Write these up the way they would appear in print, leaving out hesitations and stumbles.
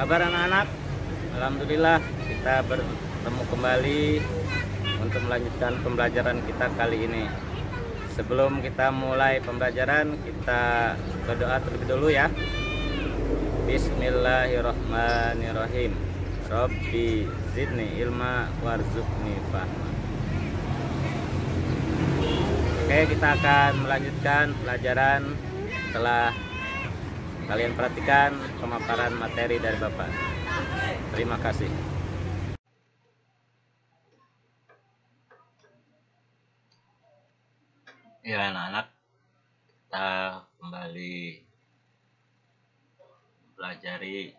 kabar anak-anak? Alhamdulillah kita bertemu kembali untuk melanjutkan pembelajaran kita kali ini. Sebelum kita mulai pembelajaran, kita berdoa terlebih dulu ya. Bismillahirrahmanirrahim. Rabbi zidni ilma warzuqni fahma. Oke, kita akan melanjutkan pelajaran setelah kalian perhatikan pemaparan materi dari Bapak. Terima kasih. Ya anak-anak, kita kembali pelajari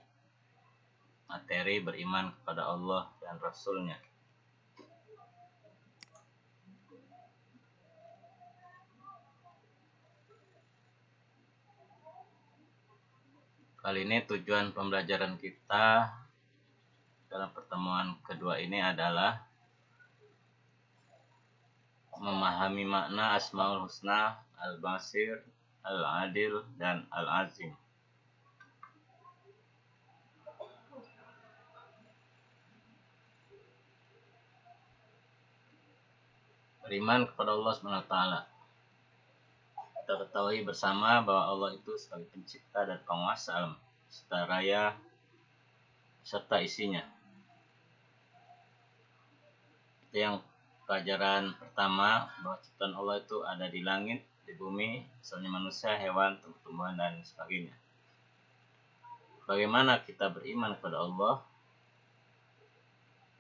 materi beriman kepada Allah dan Rasul-Nya. Kali ini tujuan pembelajaran kita dalam pertemuan kedua ini adalah memahami makna Asmaul Husna, Al-Basir, Al-Adil, dan Al-Azim. Beriman kepada Allah SWT. Kita ketahui bersama bahwa Allah itu sebagai pencipta dan penguasa alam serta raya serta isinya. Itu yang pelajaran pertama, bahwa ciptaan Allah itu ada di langit, di bumi, misalnya manusia, hewan, tumbuh-tumbuhan, dan sebagainya. Bagaimana kita beriman kepada Allah?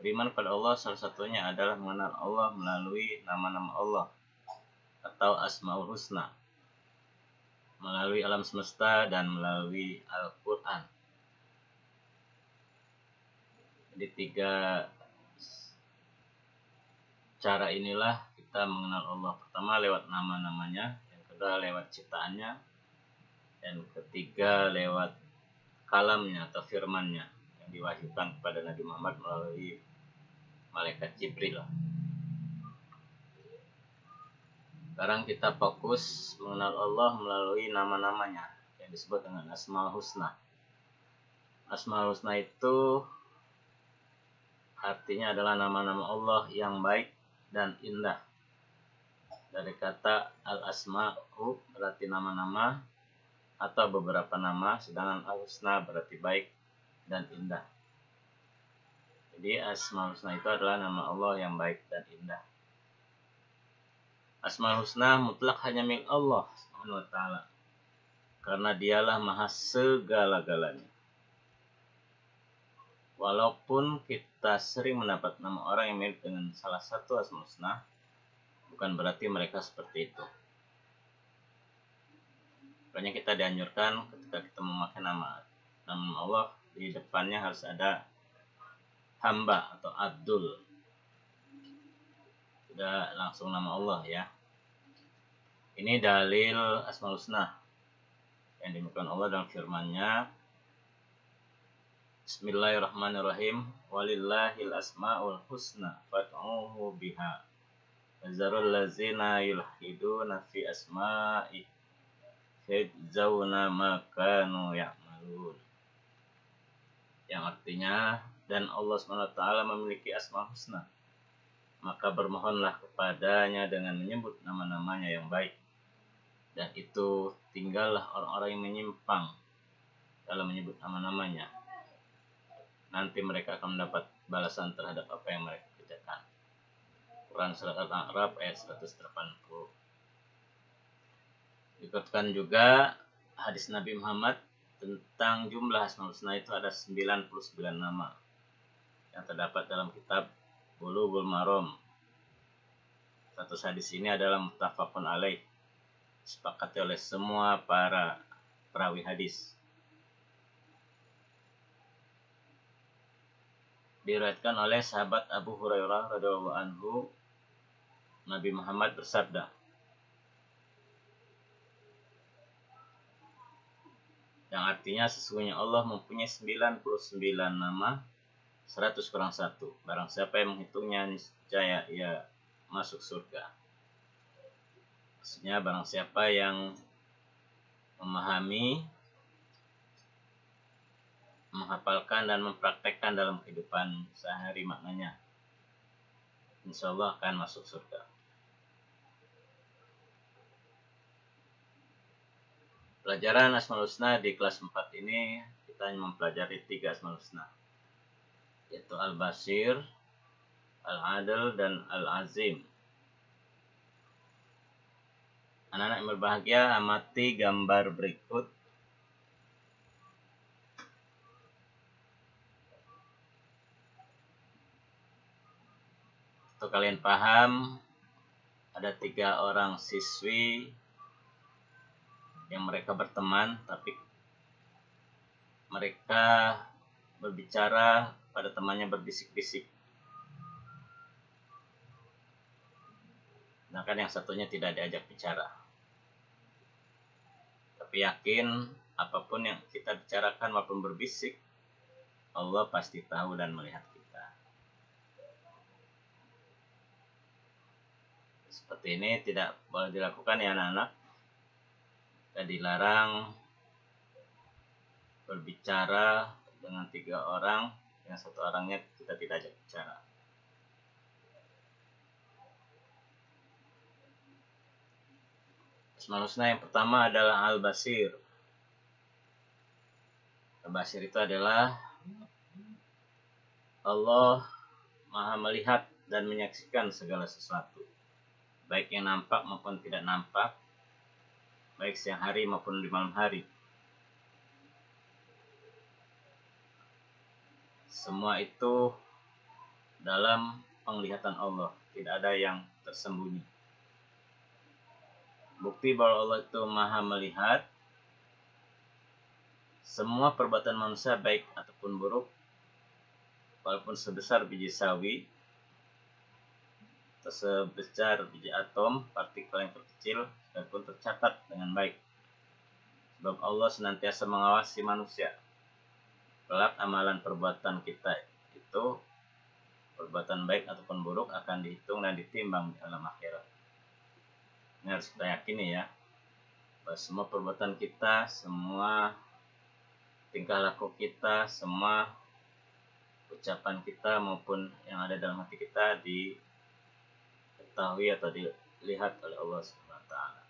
Beriman kepada Allah salah satunya adalah mengenal Allah melalui nama-nama Allah atau Asmaul Husna, melalui alam semesta dan melalui Al-Quran. Jadi tiga cara inilah kita mengenal Allah. Pertama lewat nama-namanya, yang kedua lewat ciptaannya, dan ketiga lewat kalamnya atau firmannya yang diwahyukan kepada Nabi Muhammad melalui malaikat Jibril. Sekarang kita fokus mengenal Allah melalui nama-namanya yang disebut dengan Asmaul Husna. Asmaul Husna itu artinya adalah nama-nama Allah yang baik dan indah. Dari kata Al-Asma'u berarti nama-nama atau beberapa nama, sedangkan Al-Husna berarti baik dan indah. Jadi Asmaul Husna itu adalah nama Allah yang baik dan indah. Asmaul Husna mutlak hanya milik Allah SWT, karena dialah maha segala-galanya. Walaupun kita sering mendapat nama orang yang mirip dengan salah satu Asmaul Husna, bukan berarti mereka seperti itu. Makanya kita dianjurkan ketika kita memakai nama Allah, di depannya harus ada hamba atau Abdul. Tidak langsung nama Allah ya. Ini dalil Asmaul Husna yang dimiliki Allah dalam firman-Nya. Bismillahirrahmanirrahim. Walillahil asmaul husna fad'uhu biha. Wazarul ladzina yulhiduna fi asma'i sayajzauna ma kanu ya'malun. Yang artinya, dan Allah SWT memiliki asmaul husna, maka bermohonlah kepadanya dengan menyebut nama-namanya yang baik. Dan itu tinggallah orang-orang yang menyimpang dalam menyebut nama-namanya. Nanti mereka akan mendapat balasan terhadap apa yang mereka kerjakan. Quran Surat Al-A'raf ayat 180. Dikutipkan juga hadis Nabi Muhammad tentang jumlah Asmaul Husna itu ada 99 nama yang terdapat dalam kitab Bulughul Maram. Status hadis ini adalah muttafaqun alaih, disepakati oleh semua para perawi hadis. Diriwayatkan oleh sahabat Abu Hurairah radhiyallahu anhu, Nabi Muhammad bersabda, yang artinya sesungguhnya Allah mempunyai 99 nama, 100 kurang 1. Barang siapa yang menghitungnya, niscaya ia masuk surga. Maksudnya barang siapa yang memahami menghafalkan dan mempraktekkan dalam kehidupan sehari maknanya, insya Allah akan masuk surga. Pelajaran Asmaul Husna di kelas 4 ini kita mempelajari 3 Asmaul Husna, yaitu Al-Basir, Al-Adil, dan Al-Azim. Anak-anak yang berbahagia, amati gambar berikut. Untuk kalian paham, ada 3 orang siswi yang mereka berteman, tapi mereka berbicara pada temannya berbisik-bisik. Sedangkan yang satunya tidak diajak bicara. Tapi yakin apapun yang kita bicarakan walaupun berbisik, Allah pasti tahu dan melihat kita. Seperti ini tidak boleh dilakukan ya anak-anak. Kita dilarang berbicara dengan 3 orang, yang 1 orangnya kita tidak ajak bicara. Asmaul Husna yang pertama adalah Al-Basir. Al-Basir itu adalah Allah Maha melihat dan menyaksikan segala sesuatu, baik yang nampak maupun tidak nampak, baik siang hari maupun di malam hari. Semua itu dalam penglihatan Allah, tidak ada yang tersembunyi. Bukti bahwa Allah itu Maha melihat semua perbuatan manusia baik ataupun buruk, walaupun sebesar biji sawi atau sebesar biji atom, partikel yang terkecil, sekalipun tercatat dengan baik. Sebab Allah senantiasa mengawasi manusia. Kelak amalan perbuatan kita itu, perbuatan baik ataupun buruk, akan dihitung dan ditimbang di alam akhirat. Ini harus kita yakini ya, bahwa semua perbuatan kita, semua tingkah laku kita, semua ucapan kita maupun yang ada dalam hati kita diketahui atau dilihat oleh Allah Subhanahu wa taala.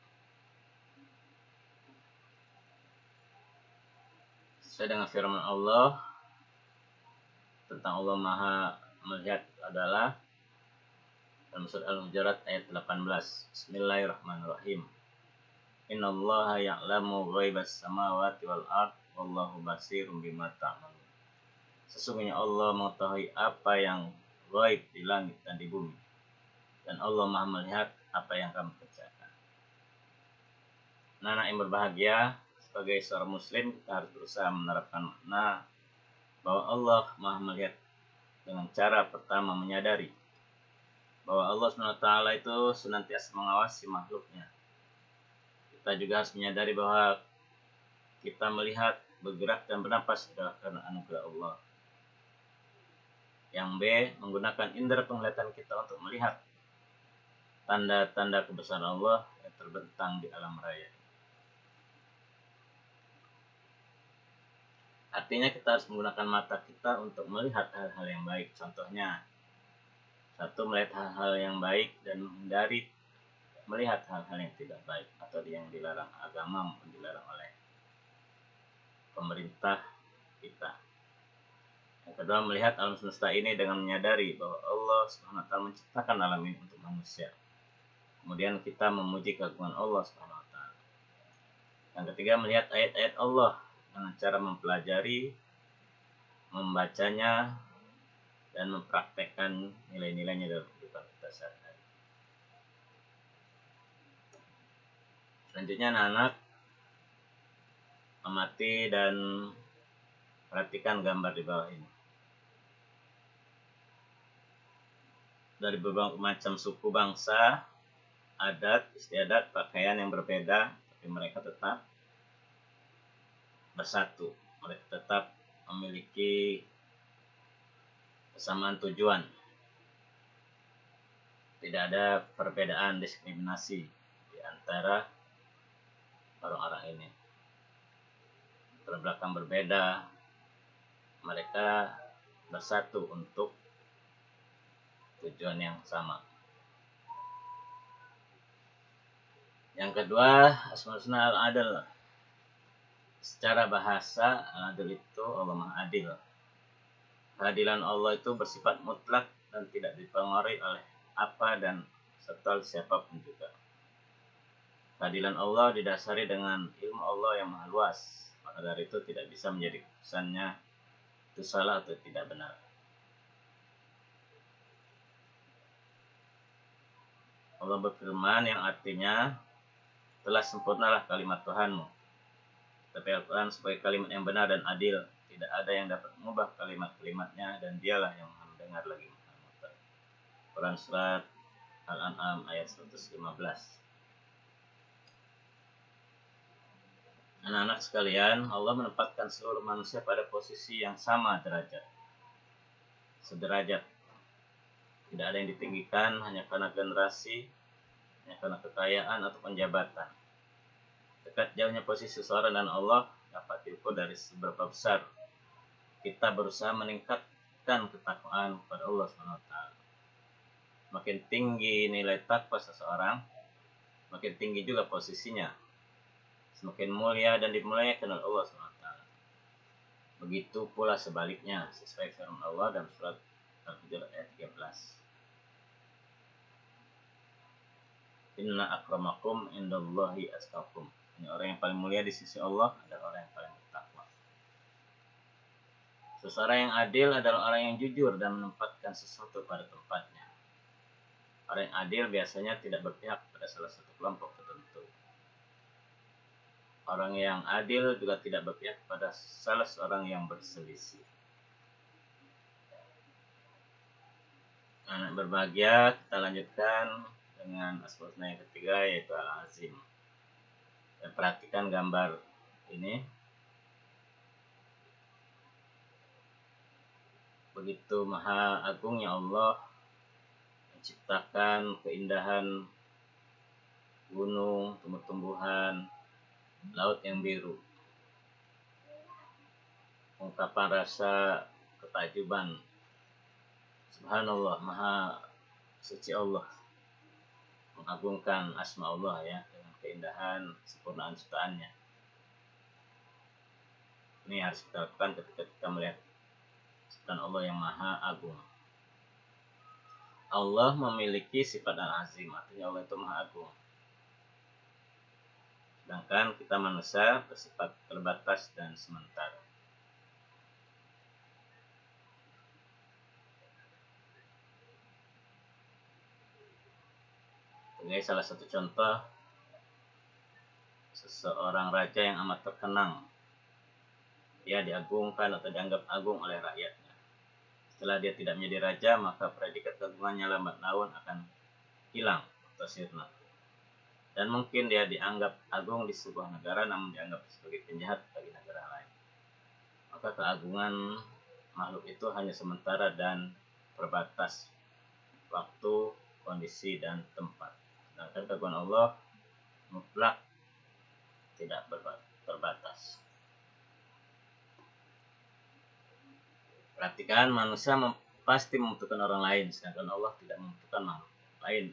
Sesuai dengan firman Allah tentang Allah Maha melihat adalah dalam surat Al-Hujurat ayat 18. Bismillahirrahmanirrahim. Innallaha ya'lamu ghaibas samawati wal ard wallahu basirum bima ta'malun. Sesungguhnya Allah mengetahui apa yang gaib di langit dan di bumi, dan Allah Maha melihat apa yang kamu kerjakan. Anak-anak yang berbahagia, sebagai seorang muslim kita harus berusaha menerapkan makna bahwa Allah Maha melihat dengan cara pertama menyadari bahwa Allah SWT itu senantiasa mengawasi makhluknya. Kita juga harus menyadari bahwa kita melihat, bergerak, dan bernafas adalah karena anugerah Allah. Yang B, menggunakan indera penglihatan kita untuk melihat tanda-tanda kebesaran Allah yang terbentang di alam raya. Artinya kita harus menggunakan mata kita untuk melihat hal-hal yang baik. Contohnya, 1, melihat hal-hal yang baik dan menghindari melihat hal-hal yang tidak baik atau yang dilarang agama maupun dilarang oleh pemerintah kita. Yang kedua, melihat alam semesta ini dengan menyadari bahwa Allah SWT menciptakan alam ini untuk manusia. Kemudian kita memuji keagungan Allah SWT. Yang ketiga, melihat ayat-ayat Allah dengan cara mempelajari, membacanya, dan mempraktekkan nilai-nilainya dalam kehidupan kita sehari-hari. Selanjutnya anak-anak amati dan perhatikan gambar di bawah ini. Dari berbagai macam suku bangsa, adat, istiadat, pakaian yang berbeda, tapi mereka tetap bersatu. Mereka tetap memiliki kesamaan tujuan. Tidak ada perbedaan diskriminasi di antara orang-orang ini. Latar belakang berbeda, mereka bersatu untuk tujuan yang sama. Yang kedua, Asmaul Husna al-Adl. Secara bahasa, al-Adl itu Allah Maha Adil. Keadilan Allah itu bersifat mutlak dan tidak dipengaruhi oleh apa dan serta siapapun juga. Keadilan Allah didasari dengan ilmu Allah yang maha luas. Maka dari itu tidak bisa menjadi keputusannya itu salah atau tidak benar. Allah berfirman yang artinya, telah sempurnalah kalimat Tuhanmu. Tapi Al-Quran sebagai kalimat yang benar dan adil. Tidak ada yang dapat mengubah kalimat-kalimatnya dan dialah yang maha mendengar lagi maha mengetahui. Quran Surat Al-An'am ayat 115. Anak-anak sekalian, Allah menempatkan seluruh manusia pada posisi yang sama derajat. Sederajat. Tidak ada yang ditinggikan hanya karena generasi, hanya karena kekayaan atau jabatan. Dekat jauhnya posisi seseorang dan Allah dapat diukur dari seberapa besar kita berusaha meningkatkan ketakwaan kepada Allah SWT. Makin tinggi nilai takwa seseorang, makin tinggi juga posisinya. Semakin mulia dan dimuliakan oleh Allah SWT. Begitu pula sebaliknya, sesuai firman Allah dalam surat Al-Hujurat ayat 13. Inna akramakum indallahi atqakum. Ini orang yang paling mulia di sisi Allah adalah orang yang paling bertakwa. Seseorang yang adil adalah orang yang jujur dan menempatkan sesuatu pada tempatnya. Orang yang adil biasanya tidak berpihak pada salah satu kelompok tertentu. Orang yang adil juga tidak berpihak pada salah seorang yang berselisih. Anak berbahagia, kita lanjutkan dengan Asmaul Husna yang ketiga, yaitu Al-Azim. Dan perhatikan gambar ini. Begitu maha agungnya Allah menciptakan keindahan gunung, tumbuh-tumbuhan, laut yang biru. Ungkapan rasa ketakjuban. Subhanallah, maha suci Allah. Mengagungkan asma Allah ya, dengan keindahan sempurnaan ciptaannya. Ini harus kita lakukan ketika kita melihat ciptaan Allah yang maha agung. Allah memiliki sifat al-azim, artinya Allah itu maha agung. Sedangkan kita manusia bersifat terbatas dan sementara. Sebagai salah satu contoh, seseorang raja yang amat terkenang, dia diagungkan atau dianggap agung oleh rakyatnya. Setelah dia tidak menjadi raja, maka predikat keagungannya lambat laun akan hilang atau sirna. Dan mungkin dia dianggap agung di sebuah negara, namun dianggap sebagai penjahat bagi negara lain. Maka keagungan makhluk itu hanya sementara dan terbatas waktu, kondisi, dan tempat. Sedangkan keagungan Allah mutlak, tidak terbatas. Perhatikan, manusia pasti membutuhkan orang lain, sedangkan Allah tidak membutuhkan makhluk lain.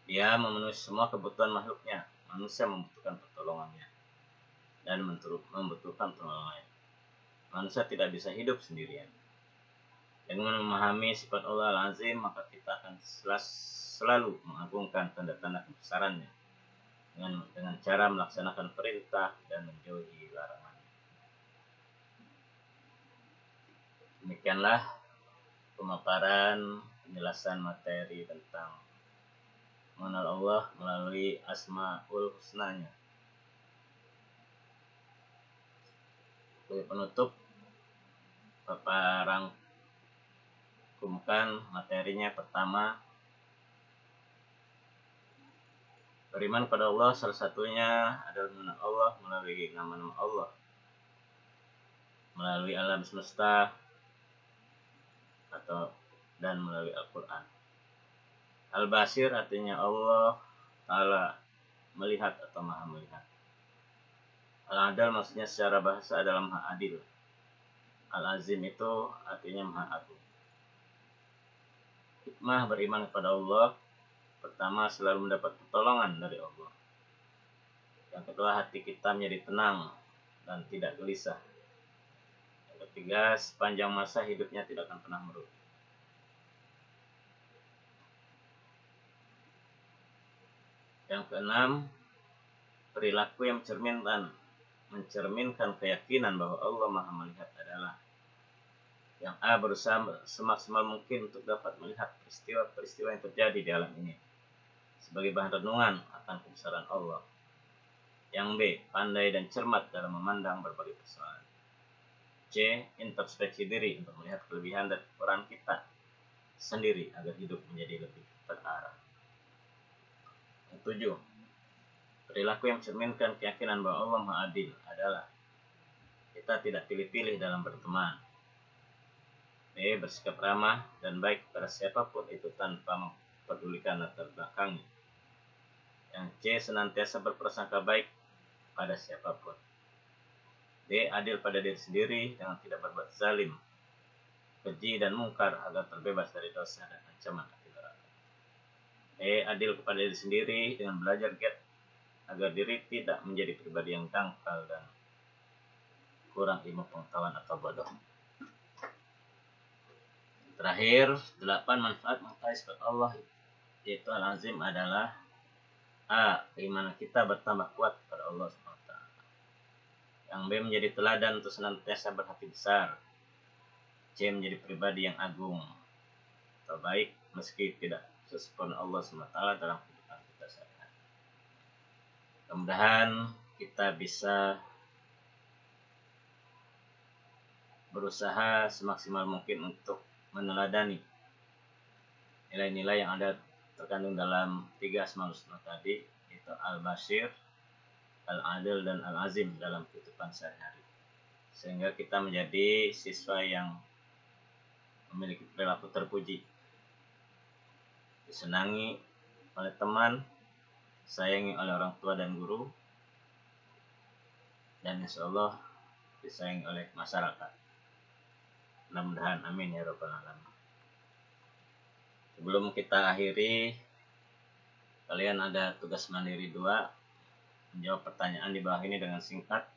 Dia memenuhi semua kebutuhan makhluknya. Manusia membutuhkan pertolongannya dan membutuhkan pertolongan lain. Manusia tidak bisa hidup sendirian. Dengan memahami sifat Allah al-Azim, maka kita akan selalu mengagungkan tanda-tanda kebesarannya dengan cara melaksanakan perintah dan menjauhi larangan. Demikianlah pemaparan penjelasan materi tentang mengenal Allah melalui Asmaul Husnanya. Sebagai penutup, Bapak rangkumkan materinya. Pertama, beriman pada Allah salah satunya adalah mengenal Allah melalui nama-nama Allah, melalui alam semesta, dan melalui Al-Quran. Al-Basir artinya Allah Ta'ala melihat atau maha melihat. Al-adal maksudnya secara bahasa adalah maha adil. Al-azim itu artinya maha agung. Hikmah beriman kepada Allah. Pertama, selalu mendapat pertolongan dari Allah. Yang kedua, hati kita menjadi tenang dan tidak gelisah. Yang ketiga, sepanjang masa hidupnya tidak akan pernah merugi. Yang keenam, perilaku yang mencerminkan keyakinan bahwa Allah Maha Melihat adalah yang A, berusaha semaksimal mungkin untuk dapat melihat peristiwa-peristiwa yang terjadi di alam ini sebagai bahan renungan akan kebesaran Allah. Yang B, pandai dan cermat dalam memandang berbagai persoalan. C, introspeksi diri untuk melihat kelebihan dan kekurangan kita sendiri agar hidup menjadi lebih terarah. Yang 7, perilaku yang mencerminkan keyakinan bahwa Allah Maha Adil adalah kita tidak pilih-pilih dalam berteman. B, bersikap ramah dan baik kepada siapapun itu tanpa mempedulikan latar belakangnya. Yang C, senantiasa berprasangka baik pada siapapun. D, adil pada diri sendiri dengan tidak berbuat zalim, keji dan mungkar agar terbebas dari dosa dan ancaman api neraka. E, adil kepada diri sendiri dengan belajar giat agar diri tidak menjadi pribadi yang dangkal dan kurang ilmu pengetahuan atau bodoh. Terakhir, 8 manfaat mengetahui sifat Allah yaitu Al-Azim adalah A, keimanan kita bertambah kuat kepada Allah SWT. Yang B, menjadi teladan untuk senantiasa berhati besar. C, menjadi pribadi yang agung atau baik meski tidak sesempurna Allah SWT dalam kehidupan kita sehari-hari. Mudah-mudahan kita bisa berusaha semaksimal mungkin untuk meneladani nilai-nilai yang ada terkandung dalam 3 Asmaul Husna tadi, yaitu Al-Bashir, Al-Adil, dan Al-Azim dalam kehidupan sehari-hari. Sehingga kita menjadi siswa yang memiliki perilaku terpuji, disenangi oleh teman, disayangi oleh orang tua dan guru, dan insya Allah disayangi oleh masyarakat. Mudah-mudahan amin ya rabbal alamin. Sebelum kita akhiri, kalian ada tugas mandiri 2, menjawab pertanyaan di bawah ini dengan singkat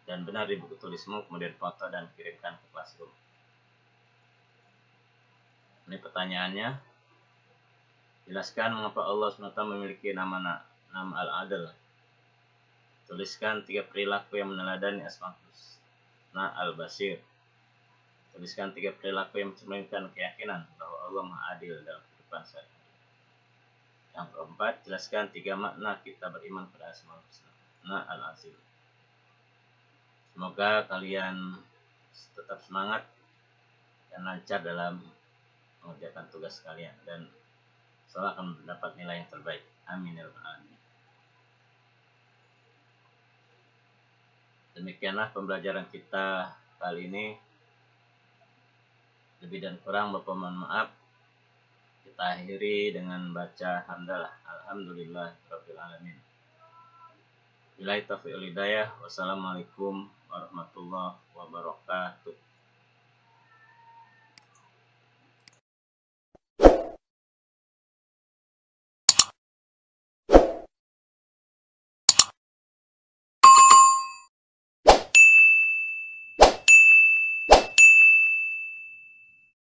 dan benar di buku tulismu, kemudian foto dan kirimkan ke Classroom. Ini pertanyaannya. Jelaskan mengapa Allah SWT memiliki nama Al-Adil. Tuliskan 3 perilaku yang meneladani Asmaul Husna Al-Bashir. Tuliskan 3 perilaku yang mencerminkan keyakinan bahwa Allah Maha Adil dalam kehidupan sehari-hari. Yang keempat, jelaskan 3 makna kita beriman pada Asmaul Husna Al-Azim. Semoga kalian tetap semangat dan lancar dalam mengerjakan tugas kalian dan semoga akan mendapat nilai yang terbaik. Amin ya rabbal alamin. Demikianlah pembelajaran kita kali ini. Lebih dan kurang Bapak mohon maaf. Kita akhiri dengan baca hamdalah. Alhamdulillahirabbil alamin. Billahi taufiq wal hidayah. Wassalamualaikum warahmatullahi wabarakatuh.